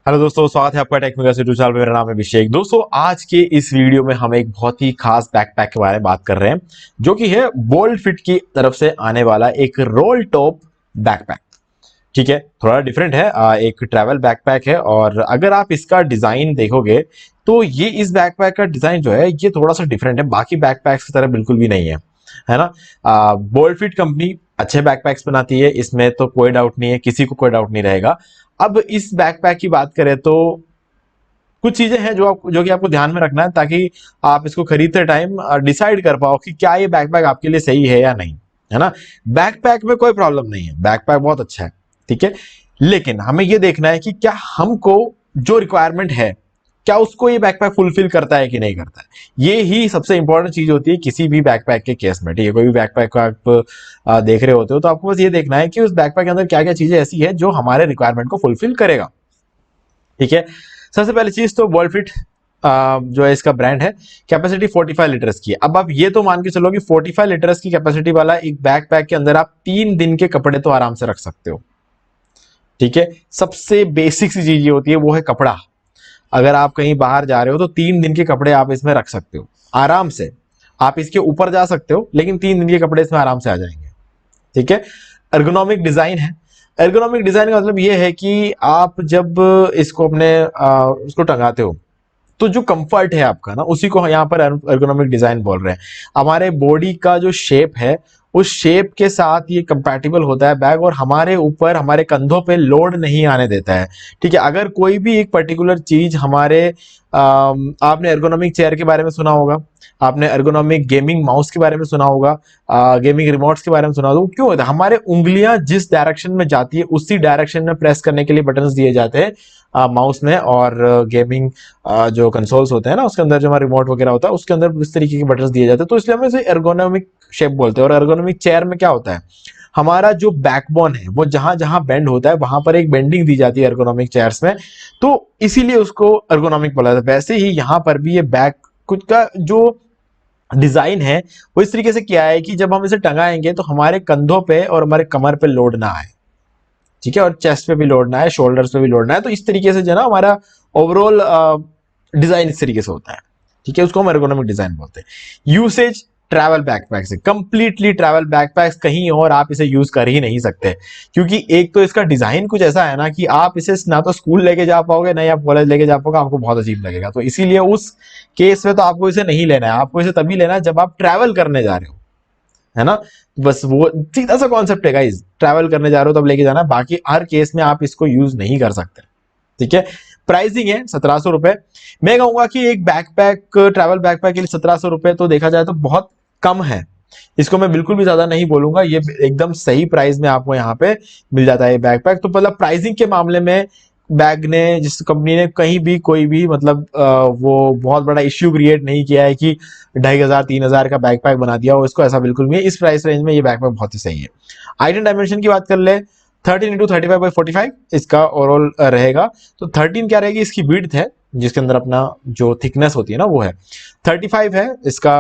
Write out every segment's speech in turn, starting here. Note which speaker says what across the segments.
Speaker 1: Hello दोस्तों, स्वागत है आपका टेक्निकल यूट्यूब चैनल पे। मेरा नाम है अभिषेक। दोस्तों, आज के इस वीडियो में हम एक बहुत ही खास बैकपैक के बारे में बात कर रहे हैं, जो कि है बोल्ड फिट की तरफ से आने वाला एक रोल टॉप बैकपैक। ठीक है, थोड़ा डिफरेंट है, एक ट्रैवल बैकपैक है। और अगर आप इसका डिजाइन देखोगे तो ये इस बैकपैक का डिजाइन जो है ये थोड़ा सा डिफरेंट है, बाकी बैकपैक्स की तरह बिल्कुल भी नहीं है ना। बोल्ड फिट कंपनी अच्छे बैकपैक्स बनाती है, इसमें तो कोई डाउट नहीं है, किसी को कोई डाउट नहीं रहेगा। अब इस बैकपैक की बात करें तो कुछ चीजें हैं जो कि आपको ध्यान में रखना है, ताकि आप इसको खरीदते टाइम डिसाइड कर पाओ कि क्या ये बैकपैक आपके लिए सही है या नहीं, है ना। बैकपैक में कोई प्रॉब्लम नहीं है, बैकपैक बहुत अच्छा है, ठीक है। लेकिन हमें ये देखना है कि क्या हमको जो रिक्वायरमेंट है, क्या उसको ये बैकपैक फुलफिल करता है कि नहीं करता है। ये ही सबसे इंपॉर्टेंट चीज होती है किसी भी बैकपैक के केस में, ठीक है। कोई भी बैकपैक को आप देख रहे होते हो तो आपको बस ये देखना है कि उस बैकपैक के अंदर क्या क्या चीजें ऐसी है जो हमारे रिक्वायरमेंट को फुलफिल करेगा, ठीक है। सबसे पहली चीज तो वॉलफिट जो है इसका ब्रांड है, कैपेसिटी 45 लीटर्स की है। अब आप ये तो मान के चलो कि 45 लीटर्स की कैपेसिटी वाला एक बैकपैक के अंदर आप 3 दिन के कपड़े तो आराम से रख सकते हो, ठीक है। सबसे बेसिक सी चीज ये होती है वो है कपड़ा। अगर आप कहीं बाहर जा रहे हो तो 3 दिन के कपड़े आप इसमें रख सकते हो आराम से। आप इसके ऊपर जा सकते हो लेकिन 3 दिन के कपड़े इसमें आराम से आ जाएंगे, ठीक है। एर्गोनॉमिक डिजाइन है। एर्गोनॉमिक डिजाइन का मतलब ये है कि आप जब इसको अपने उसको टंगाते हो तो जो कंफर्ट है आपका ना, उसी को यहाँ पर एर्गोनॉमिक डिजाइन बोल रहे हैं। हमारे बॉडी का जो शेप है उस शेप के साथ ये कंपैटिबल होता है बैग, और हमारे ऊपर हमारे कंधों पे लोड नहीं आने देता है, ठीक है। अगर कोई भी एक पर्टिकुलर चीज हमारे आपने एर्गोनॉमिक चेयर के बारे में सुना होगा, आपने एर्गोनॉमिक गेमिंग माउस के बारे में सुना होगा, गेमिंग रिमोट्स के बारे में सुना होगा। वो क्यों होता है, हमारे उंगलियां जिस डायरेक्शन में जाती है उसी डायरेक्शन में प्रेस करने के लिए बटन्स दिए जाते हैं माउस में। और गेमिंग जो कंसोल्स होते हैं ना उसके अंदर जो हमारा रिमोट वगैरह होता है उसके अंदर इस तरीके के बटन्स दिए जाते हैं, तो इसलिए हम इसे एर्गोनॉमिक शेप बोलते हैं। और एर्गोनॉमिक चेयर में क्या होता है, हमारा जो बैकबोन है वो जहां जहां बेंड होता है वहां पर एक बेंडिंग दी जाती है एर्गोनॉमिक चेयर्स में, तो इसीलिए उसको एर्गोनॉमिक बोला जाता है। वैसे ही यहां पर भी ये बैक कुछ का जो डिजाइन है वो इस तरीके से किया है कि जब हम इसे टंगाएंगे तो हमारे कंधों पे और हमारे कमर पे लोड ना आए, ठीक है। और चेस्ट पे भी लोड ना है, शोल्डर्स पे भी लोड ना है। तो इस तरीके से जो है ना हमारा ओवरऑल डिजाइन इस तरीके से होता है, ठीक है। उसको हम एर्गोनॉमिक डिजाइन बोलते हैं। यूसेज ट्रैवल बैकपैक से कंप्लीटली ट्रैवल बैकपैक्स कहीं और आप इसे यूज कर ही नहीं सकते, क्योंकि एक तो इसका डिजाइन कुछ ऐसा है ना कि आप इसे ना तो स्कूल लेके जा पाओगे ना ही आप कॉलेज लेके जा पाओगे, आपको बहुत अजीब लगेगा। तो इसीलिए उस केस में तो आपको इसे नहीं लेना है, आपको इसे तभी लेना है जब आप ट्रैवल करने जा रहे हो, है ना। बस वो सीधा सा कॉन्सेप्ट है गाइस, ट्रैवल करने जा रहे हो तब लेके जाना, बाकी हर केस में आप इसको यूज नहीं कर सकते, ठीक है। प्राइसिंग है 1700 रुपए। मैं कहूंगा कि एक बैकपैक ट्रैवल बैकपैक के लिए 1700 रुपए तो देखा जाए तो बहुत कम है। इसको मैं बिल्कुल भी ज्यादा नहीं बोलूंगा, ये एकदम सही प्राइस में आपको यहाँ पे मिल जाता है ये बैकपैक। तो मतलब प्राइसिंग के मामले में बैग ने, जिस कंपनी ने कहीं भी कोई भी मतलब वो बहुत बड़ा इश्यू क्रिएट नहीं किया है कि 2500-3000 का बैकपैक बना दिया हो, इसको ऐसा बिल्कुल नहीं है। इस प्राइस रेंज में ये बैकपैक बहुत ही सही है। हाइट एंड डायमेंशन की बात कर ले, 13x35x45 इसका ओवरऑल रहेगा। तो 13 क्या रहेगी, इसकी विड्थ है, जिसके अंदर अपना जो थिकनेस होती है ना वो है 35 है इसका।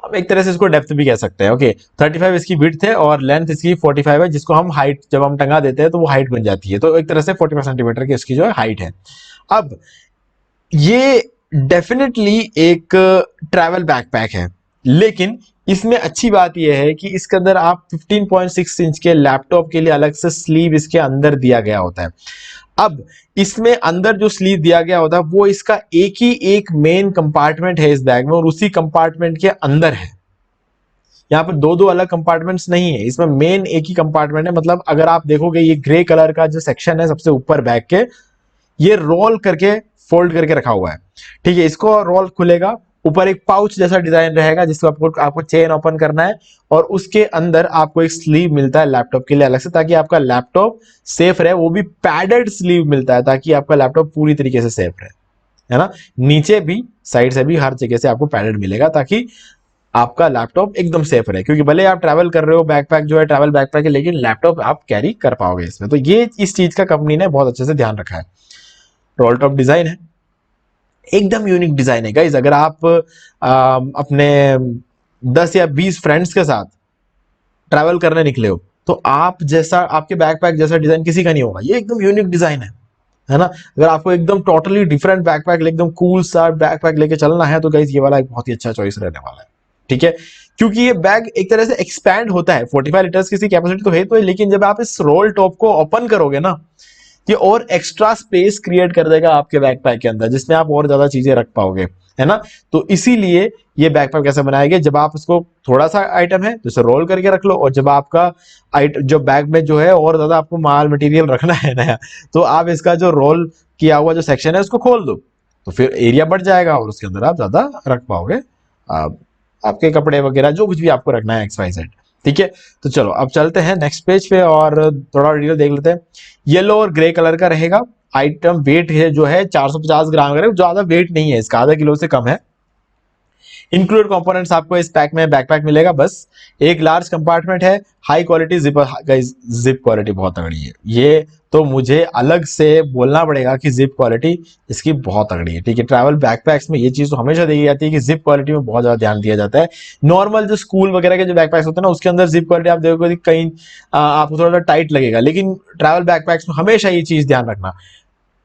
Speaker 1: अब एक तरह से इसको डेप्थ भी कह सकते हैं, ओके। 35 इसकी विड्थ है और लेंथ इसकी 45 है, जिसको हम हाइट जब हम टंगा देते हैं तो वो हाइट बन जाती है। तो एक तरह से 45 सेंटीमीटर की इसकी जो है हाइट है। अब ये डेफिनेटली एक ट्रैवल बैकपैक है, लेकिन इसमें अच्छी बात यह है कि इसके अंदर आप 15.6 इंच के लैपटॉप के लिए अलग से स्लीव इसके अंदर दिया गया होता है। अब इसमें अंदर जो स्लीव दिया गया होता है वो इसका एक ही एक मेन कंपार्टमेंट है इस बैग में, और उसी कंपार्टमेंट के अंदर है। यहाँ पर दो दो अलग कंपार्टमेंट्स नहीं है, इसमें मेन एक ही कंपार्टमेंट है। मतलब अगर आप देखोगे ये ग्रे कलर का जो सेक्शन है सबसे ऊपर बैग के, ये रोल करके फोल्ड करके रखा हुआ है, ठीक है। इसको रोल खुलेगा, ऊपर एक पाउच जैसा डिजाइन रहेगा जिसको आपको चेन ओपन करना है, और उसके अंदर आपको एक स्लीव मिलता है लैपटॉप के लिए अलग से, ताकि आपका लैपटॉप सेफ रहे। वो भी पैडेड स्लीव मिलता है ताकि आपका लैपटॉप पूरी तरीके से सेफ रहे, है ना। नीचे भी साइड से भी हर जगह से आपको पैडेड मिलेगा ताकि आपका लैपटॉप एकदम सेफ रहे, क्योंकि भले आप ट्रैवल कर रहे हो, बैकपैक जो है ट्रैवल बैकपैक है, लेकिन लैपटॉप आप कैरी कर पाओगे इसमें। तो ये इस चीज का कंपनी ने बहुत अच्छे से ध्यान रखा है। रोल टॉप डिजाइन है, एकदम यूनिक डिजाइन है गाइस। अगर आप अपने 10 या 20 फ्रेंड्स के साथ ट्रैवल करने निकले हो तो आप जैसा, आपके बैकपैक जैसा डिजाइन किसी का नहीं होगा, ये एकदम यूनिक डिजाइन है है ना। अगर आपको एकदम टोटली डिफरेंट बैकपैक, एकदम कूल सा बैकपैक लेके चलना है तो गाइस ये वाला एक बहुत ही अच्छा चॉइस रहने वाला है, ठीक है। क्योंकि ये बैग एक तरह से एक्सपैंड होता है, 45 लीटर्स की कैपेसिटी तो है तो है, लेकिन जब आप इस रोल टॉप को ओपन करोगे ना, ये और एक्स्ट्रा स्पेस क्रिएट कर देगा आपके बैकपैक के अंदर, जिसमें आप और ज्यादा चीजें रख पाओगे, है ना। तो इसीलिए ये बैकपैक कैसे बनाया गया, जब आप इसको थोड़ा सा आइटम है तो इसे रोल करके रख लो, और जब आपका जो बैग में जो है और ज्यादा आपको माल मटेरियल रखना है नया, तो आप इसका जो रोल किया हुआ जो सेक्शन है उसको खोल दो, तो फिर एरिया बढ़ जाएगा और उसके अंदर आप ज्यादा रख पाओगे आपके कपड़े वगैरह, जो कुछ भी आपको रखना है XYZ, ठीक है। तो चलो अब चलते हैं नेक्स्ट पेज पे और थोड़ा डिटेल देख लेते हैं। येलो और ग्रे कलर का रहेगा आइटम। वेट है जो है 450 ग्राम का, ज्यादा वेट नहीं है इसका, आधा किलो से कम है। इंक्लूड कंपोनेंट्स आपको इस पैक में बैकपैक मिलेगा बस। एक लार्ज कंपार्टमेंट है, high quality zipper, zip quality बहुत तगड़ी है। ये तो मुझे अलग से बोलना पड़ेगा कि जिप क्वालिटी इसकी बहुत तगड़ी है, ठीक है। ट्रैवल बैकपैक्स में ये चीज तो हमेशा देखी जाती है कि जिप क्वालिटी में बहुत ज्यादा ध्यान दिया जाता है। नॉर्मल जो स्कूल वगैरह के जो बैकपैक्स होते हैं ना, उसके अंदर जिप क्वालिटी आप देखोगे कहीं आपको थोड़ा टाइट लगेगा, लेकिन ट्रैवल बैकपैक्स में हमेशा ये चीज ध्यान रखना,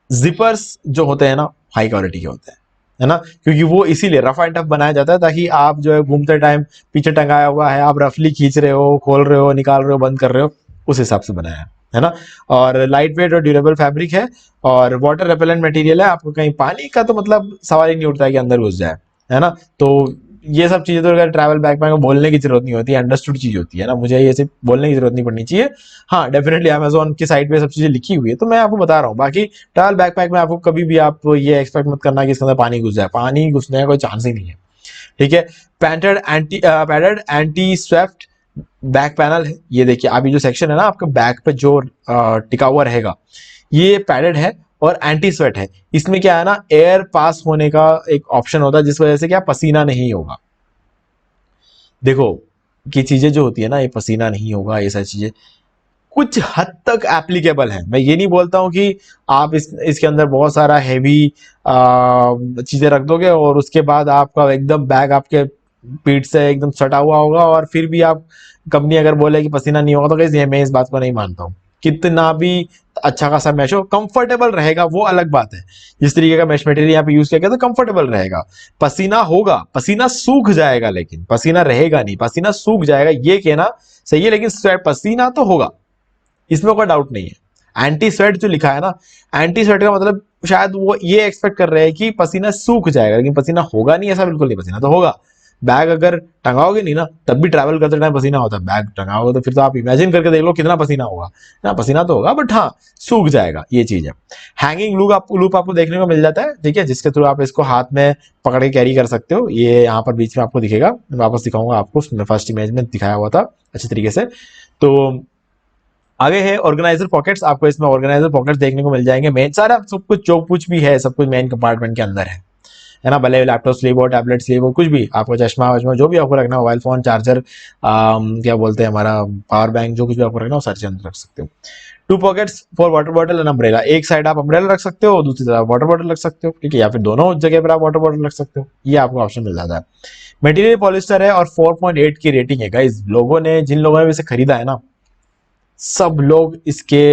Speaker 1: जिपर्स जो होते हैं ना हाई क्वालिटी के होते हैं, है ना। क्योंकि वो इसीलिए रफ एंड टफ बनाया जाता है ताकि आप जो है घूमते टाइम पीछे टंगाया हुआ है, आप रफली खींच रहे हो, खोल रहे हो, निकाल रहे हो, बंद कर रहे हो, उस हिसाब से बनाया है ना। और लाइट वेट और ड्यूरेबल फैब्रिक है और वाटर रेपेलेंट मटेरियल है। आपको कहीं पानी का तो मतलब सवाल ही नहीं उठता कि अंदर घुस जाए, है ना। तो ये सब चीजें तो अगर ट्रैवल बैकपैक में बोलने की जरूरत नहीं होती, अंडरस्टूड चीज होती है ना, मुझे ये सिर्फ बोलने की जरूरत नहीं पड़नी चाहिए। हाँ डेफिनेटली अमेजोन की साइट पे सब चीजें लिखी हुई है तो मैं आपको बता रहा हूँ। बाकी ट्रैवल बैकपैक में आपको कभी भी आप ये एक्सपेक्ट मत करना कि इसके अंदर पानी घुस जाए, पानी घुसने का कोई चांस ही नहीं है, ठीक है। Padded anti Swift back panel है। ये देखिए अभी जो सेक्शन है ना आपका बैक पे जो टिका हुआ रहेगा, ये पैडेड है और एंटी स्वेट है। इसमें क्या है ना, एयर पास होने का एक ऑप्शन होता है जिस वजह से क्या पसीना नहीं होगा। देखो ये चीजें जो होती है ना, ये पसीना नहीं होगा, ये सारी चीजें कुछ हद तक एप्लीकेबल है। मैं ये नहीं बोलता हूं कि आप इसके अंदर बहुत सारा हैवी चीजें रख दोगे और उसके बाद आपका एकदम बैग आपके पीठ से एकदम सटा हुआ होगा और फिर भी आप कंपनी अगर बोले कि पसीना नहीं होगा, तो कैसे, मैं इस बात को नहीं मानता हूँ। कितना भी अच्छा खासा मैश हो, कंफर्टेबल रहेगा वो अलग बात है। जिस तरीके का मैश मटेरियल यहाँ पे यूज किया गया तो कंफर्टेबल रहेगा। पसीना होगा, पसीना सूख जाएगा, लेकिन पसीना रहेगा नहीं, पसीना सूख जाएगा ये कहना सही है, लेकिन पसीना तो होगा, इसमें कोई डाउट नहीं है। एंटी स्वेट जो लिखा है ना, एंटी स्वेट का मतलब शायद वो ये एक्सपेक्ट कर रहे हैं कि पसीना सूख जाएगा, लेकिन पसीना होगा नहीं, ऐसा बिल्कुल नहीं, पसीना तो होगा। बैग अगर टंगाओगे नहीं ना तब भी ट्रैवल करते टाइम पसीना होता है, बैग टंगाओगे तो फिर तो आप इमेजिन करके देख लो कितना पसीना होगा ना। पसीना तो होगा बट हाँ सूख जाएगा, ये चीज है। हैंगिंग लूप आपको देखने को मिल जाता है, ठीक है, जिसके थ्रू आप इसको हाथ में पकड़ के कैरी कर सकते हो। ये यहाँ पर बीच में आपको दिखेगा, मैं वापस दिखाऊंगा आपको, फर्स्ट इमेज में दिखाया हुआ था अच्छी तरीके से। तो आगे है ऑर्गेनाइजर पॉकेट्स। आपको इसमें ऑर्गेनाइजर पॉकेट्स देखने को मिल जाएंगे। मेन सारा सब कुछ जो कुछ भी है सब कुछ मेन कंपार्टमेंट के अंदर है ना। भले लैपटॉप स्लीव हो, टैबलेट स्लीव हो, कुछ भी आपको, चश्मा वश्मा जो भी आपको रखना, मोबाइल फोन, चार्जर, क्या बोलते हैं हमारा पावर बैंक, जो कुछ भी आपको रखना हो सारे चीज अंदर रख सकते हो। 2 pockets for water bottle and umbrella. एक साइड आप अम्ब्रेला रख सकते हो, दूसरी तरफ वाटर बॉटल रख सकते हो, ठीक है, या फिर दोनों जगह पर आप वाटर बॉटल रख सकते हो, ये आपको ऑप्शन मिल जाता है। मटेरियल पॉलिस्टर है और 4.8 की रेटिंग है। गाइस लोगों ने, जिन लोगों ने इसे खरीदा है ना, सब लोग इसके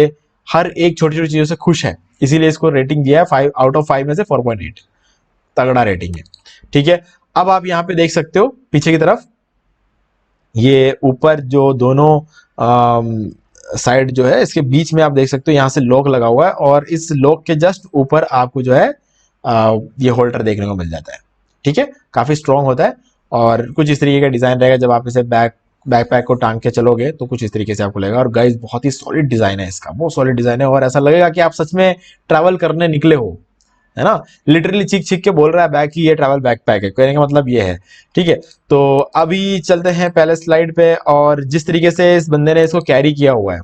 Speaker 1: हर एक छोटी छोटी चीजों से खुश है, इसीलिए इसको रेटिंग दिया है 5 आउट ऑफ 5 में से 4.8, तगड़ा रेटिंग है, ठीक है। अब आप यहाँ पे देख सकते हो पीछे की तरफ, ये ऊपर जो दोनों साइड जो है इसके बीच में आप देख सकते हो यहाँ से लॉक लगा हुआ है और इस लॉक के जस्ट ऊपर आपको जो है ये होल्डर देखने को मिल जाता है, ठीक है। काफी स्ट्रॉन्ग होता है और कुछ इस तरीके का डिजाइन रहेगा। जब आप इसे बैकपैक को टांग के चलोगे तो कुछ इस तरीके से आपको लगेगा। और गाइस बहुत ही सॉलिड डिजाइन है इसका, बहुत सॉलिड डिजाइन है और ऐसा लगेगा कि आप सच में ट्रैवल करने निकले हो, है ना। लिटरली चीख चीख के बोल रहा है बैग की ये ट्रैवल बैकपैक है, कहने का मतलब ये है, ठीक है। तो अभी चलते हैं पहले स्लाइड पे, और जिस तरीके से इस बंदे ने इसको कैरी किया हुआ है,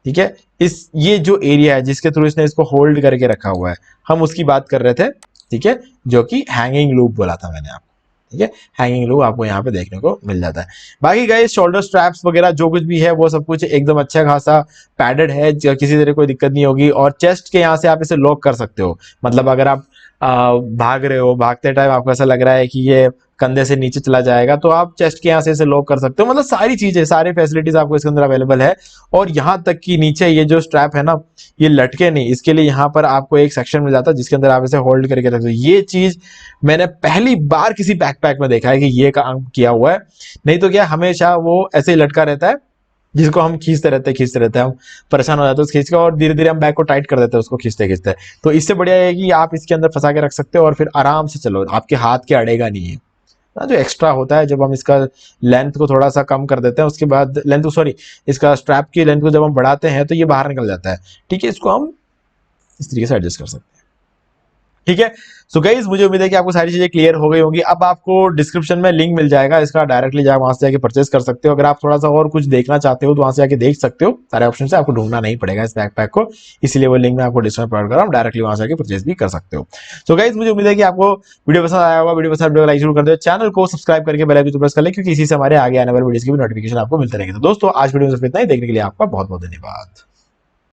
Speaker 1: ठीक है, इस ये जो एरिया है जिसके थ्रू इसने इसको होल्ड करके रखा हुआ है, हम उसकी बात कर रहे थे, ठीक है, जो कि हैंगिंग लूप बोला था मैंने आपको, ठीक है। हैंगिंग लूप आपको यहाँ पे देखने को मिल जाता है। बाकी गाइस शोल्डर स्ट्रैप्स वगैरह जो कुछ भी है वो सब कुछ एकदम अच्छा खासा पैडेड है, किसी तरह कोई दिक्कत नहीं होगी। और चेस्ट के यहाँ से आप इसे लॉक कर सकते हो, मतलब अगर आप भाग रहे हो, भागते टाइम आपको ऐसा लग रहा है कि ये कंधे से नीचे चला जाएगा, तो आप चेस्ट के यहाँ से इसे लॉक कर सकते हो। मतलब सारी चीजें, सारी फैसिलिटीज आपको इसके अंदर अवेलेबल है। और यहाँ तक कि नीचे ये जो स्ट्रैप है ना, ये लटके नहीं, इसके लिए यहाँ पर आपको एक सेक्शन मिल जाता है जिसके अंदर आप इसे होल्ड करके रख दो। ये चीज मैंने पहली बार किसी बैकपैक में देखा है कि ये काम किया हुआ है। नहीं तो क्या हमेशा वो ऐसे ही लटका रहता है, जिसको हम खींचते रहते हैं, हम परेशान हो जाते हैं उस खींच के, और धीरे धीरे हम बैग को टाइट कर देते हैं उसको खींचते खींचते। तो इससे बढ़िया है कि आप इसके अंदर फंसा के रख सकते हो और फिर आराम से चलो, आपके हाथ के अड़ेगा नहीं है ना। जो एक्स्ट्रा होता है, जब हम इसका लेंथ को थोड़ा सा कम कर देते हैं, उसके बाद लेंथ सॉरी इसका स्ट्रैप की लेंथ को जब हम बढ़ाते हैं तो ये बाहर निकल जाता है। ठीक है, इसको हम इस तरीके से एडजस्ट कर सकते हैं। ठीक है, सो गाइस मुझे उम्मीद है कि आपको सारी चीजें क्लियर हो गई होंगी। अब आपको डिस्क्रिप्शन में लिंक मिल जाएगा इसका, डायरेक्टली जाकर वहां से जाके परचेस कर सकते हो। अगर आप थोड़ा सा और कुछ देखना चाहते हो तो वहां से जाके देख सकते हो, सारे ऑप्शन से आपको ढूंढना नहीं पड़ेगा इस बैकपैक को, इसलिए वो लिंक मैं आपको डिस्क्रिप्शन में प्रोवाइड कर रहा हूँ, डायरेक्टली वहां से जाके परचेस भी कर सकते हो। सो गाइस मुझे उम्मीद है कि आपको वीडियो पसंद आया होगा। वीडियो पसंद, वीडियो को लाइक जरूर कर दो, चैनल को सब्सक्राइब करके बेल आइकन प्रेस कर ले, क्योंकि इसी से हमारे आगे आने वाले वीडियोस की भी नोटिफिकेशन आपको मिलते रहेंगे। तो दोस्तों आज वीडियो में सिर्फ इतना ही, देखने के लिए आपका बहुत बहुत धन्यवाद।